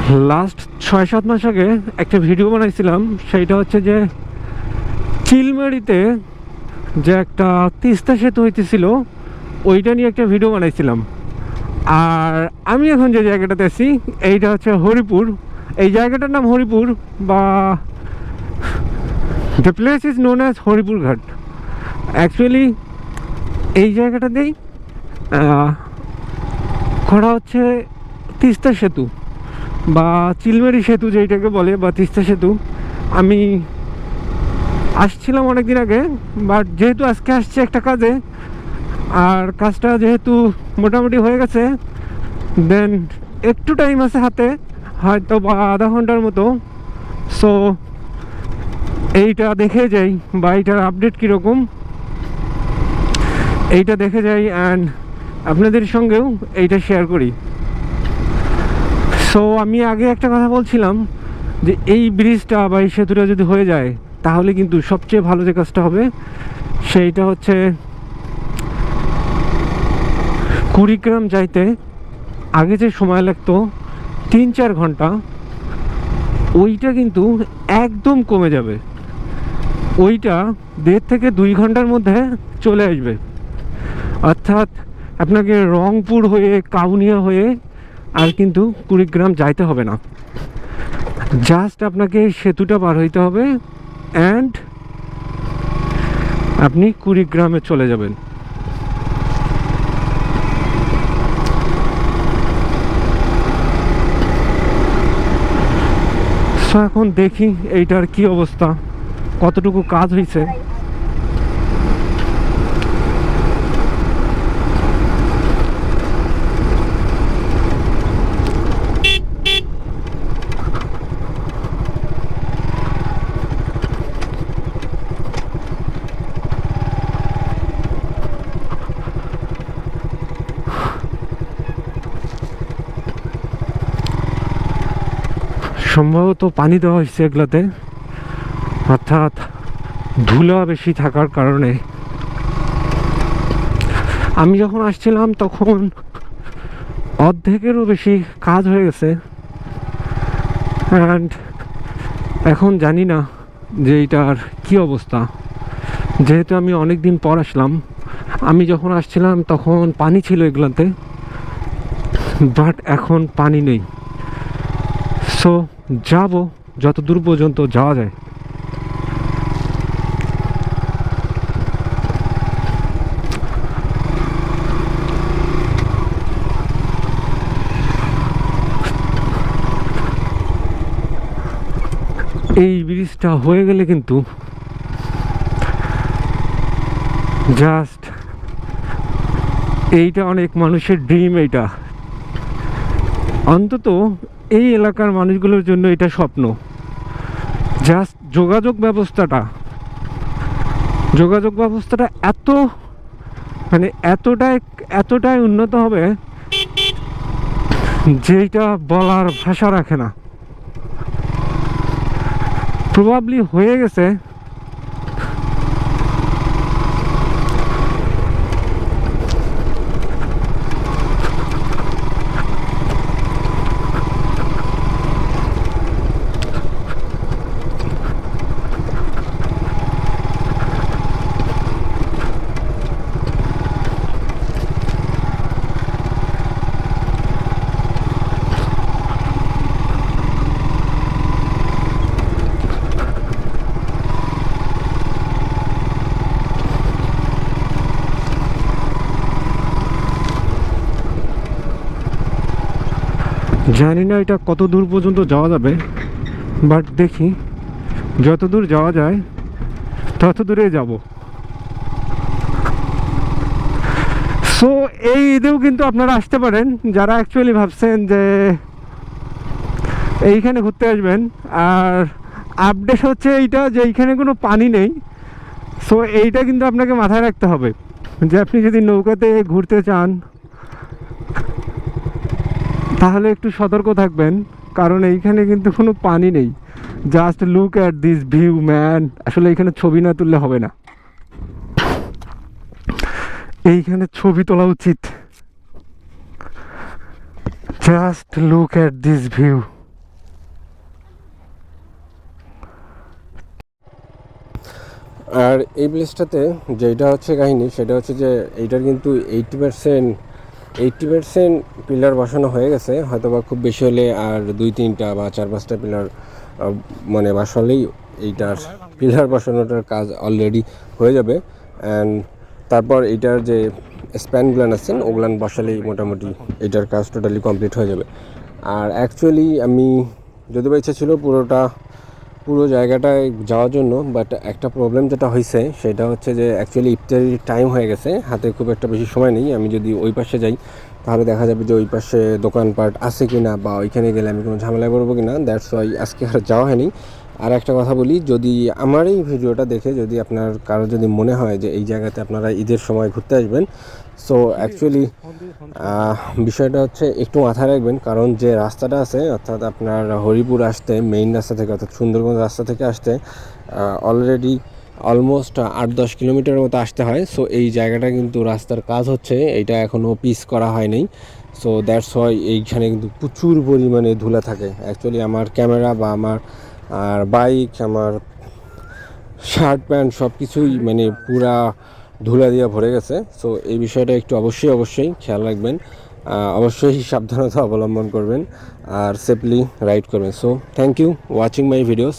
Last 6-7 মাস আগে একটা video বানাইছিলাম, সেইটা হচ্ছে যে চিলমারিতে যে একটা তিস্তা সেতু হইতেছিল ওইটা নিয়ে একটা ভিডিও বানাইছিলাম। আর আমি এখন যে জায়গাটাতে আছি এইটা হচ্ছে হরিপুর। এই জায়গাটার নাম হরিপুর, বা the place is known as Haripur ঘাট। অ্যাকচুয়ালি এই জায়গাটাতেই করা হচ্ছে তিস্তা সেতু বা চিলমারি সেতু যেটাকে বলে, বা তিস্তা সেতু। আমি আসছিলাম অনেক দিন আগে, বাট যেহেতু আজকে আসছে একটা কাজে, আর কাজটা যেহেতু মোটামুটি হয়ে গেছে, দেন একটু টাইম আছে হাতে, হয়তো বা আধা ঘন্টার মতো। সো এইটা দেখে যাই, বা এইটার আপডেট কীরকম এইটা দেখে যাই, অ্যান্ড আপনাদের সঙ্গেও এইটা শেয়ার করি। সো আমি আগে একটা কথা বলছিলাম যে এই ব্রিজটা বা এই সেতুটা যদি হয়ে যায় তাহলে কিন্তু সবচেয়ে ভালো যে কাজটা হবে সেইটা হচ্ছে কুড়িগ্রাম যাইতে আগে যে সময় লাগতো 3-4 ঘন্টা, ওইটা কিন্তু একদম কমে যাবে। ওইটা 1.5 থেকে 2 ঘন্টার মধ্যে চলে আসবে। অর্থাৎ আপনাকে রংপুর হয়ে কাউনিয়া হয়ে আর কিন্তু কুড়িগ্রাম যাইতে হবে না, জাস্ট আপনাকে সেতুটা পার হইতে হবে অ্যান্ড আপনি কুড়িগ্রামে চলে যাবেন। সো এখন দেখি এইটার কি অবস্থা, কতটুকু কাজ হয়েছে। সম্ভবত পানি দেওয়া হয়েছে এগুলাতে, অর্থাৎ ধুলা বেশি থাকার কারণে। আমি যখন আসছিলাম তখন অর্ধেকেরও বেশি কাজ হয়ে গেছে, অ্যান্ড এখন জানি না যে এইটার কি অবস্থা। যেহেতু আমি অনেক দিন পর আসলাম, আমি যখন আসছিলাম তখন পানি ছিল এগুলাতে, বাট এখন পানি নেই। সো যাব যত দূর পর্যন্ত যাওয়া যায়। এই ব্রিজটা হয়ে গেলে কিন্তু জাস্ট এইটা অনেক মানুষের ড্রিম। এইটা অন্তত এই এলাকার মানুষগুলোর জন্য এটা স্বপ্ন। জাস্ট যোগাযোগ ব্যবস্থাটা এত মানে এতটাই উন্নত হবে যেটা বলার ভাষা রাখে না। প্রবাবলি হয়ে গেছে। জানি না এটা কত দূর পর্যন্ত যাওয়া যাবে, বাট দেখি যত দূর যাওয়া যায় তত দূরে যাব। সো এই ঈদেও কিন্তু আপনারা আসতে পারেন, যারা অ্যাকচুয়ালি ভাবছেন যে এইখানে ঘুরতে আসবেন। আর আপডেট হচ্ছে এইটা যে এইখানে কোনো পানি নেই। সো এইটা কিন্তু আপনাকে মাথায় রাখতে হবে যে আপনি যদি নৌকাতে ঘুরতে চান তাহলে একটু সতর্ক থাকবেন, কারণ এইখানে কিন্তু কোনো পানি নেই। Just look at this view man. আসলে এইখানে ছবি না তুললে হবে না, এইখানে ছবি তোলা উচিত। Just look at this view. আর এই প্লেসটাতে যেটা হচ্ছে কাহিনী সেটা হচ্ছে যে এইটার কিন্তু 80% পিলার বসানো হয়ে গেছে, হয়তো বা খুব বেশি হলে আর 2-3টা বা 4-5টা পিলার মানে বসালেই এইটার পিলার বসানোটার কাজ অলরেডি হয়ে যাবে। অ্যান্ড তারপর এইটার যে স্প্যানগুলান আছেন ওগুলান বসালেই মোটামুটি এইটার কাজ টোটালি কমপ্লিট হয়ে যাবে। আর অ্যাকচুয়ালি আমি যদি বা ইচ্ছা ছিল পুরো জায়গাটায় যাওয়ার জন্য, বাট একটা প্রবলেম যেটা হয়েছে সেটা হচ্ছে যে অ্যাকচুয়ালি ইফতারির টাইম হয়ে গেছে, হাতে খুব একটা বেশি সময় নেই। আমি যদি ওই পাশে যাই তাহলে দেখা যাবে যে ওই পাশে দোকানপাট আছে কি না বা ওইখানে গেলে আমি কোনো ঝামেলায় পড়বো কি না, দ্যাটস ওয়াই আজকে আর যাওয়া হয়নি। আর একটা কথা বলি, যদি আমার এই ভিডিওটা দেখে যদি আপনার কারো যদি মনে হয় যে এই জায়গাতে আপনারা ঈদের সময় ঘুরতে আসবেন, সো অ্যাকচুয়ালি বিষয়টা হচ্ছে একটু মাথায় রাখবেন, কারণ যে রাস্তাটা আছে অর্থাৎ আপনার হরিপুর আসতে মেইন রাস্তা থেকে অর্থাৎ সুন্দরবন রাস্তা থেকে আসতে অলরেডি অলমোস্ট 8-10 কিলোমিটারের মতো আসতে হয়। সো এই জায়গাটা কিন্তু রাস্তার কাজ হচ্ছে, এইটা এখনও পিচ করা হয়নি। সো দ্যাটস ওয়াই এইখানে কিন্তু প্রচুর পরিমাণে ধুলা থাকে। অ্যাকচুয়ালি আমার ক্যামেরা বা আমার বাইক, আমার শার্ট প্যান্ট সব কিছুই মানে পুরা ধুলা দিয়ে ভরে গেছে। সো এই বিষয়টা একটু অবশ্যই খেয়াল রাখবেন, অবশ্যই সাবধানতা অবলম্বন করবেন আর সেফলি রাইড করবেন। So thank you watching my videos.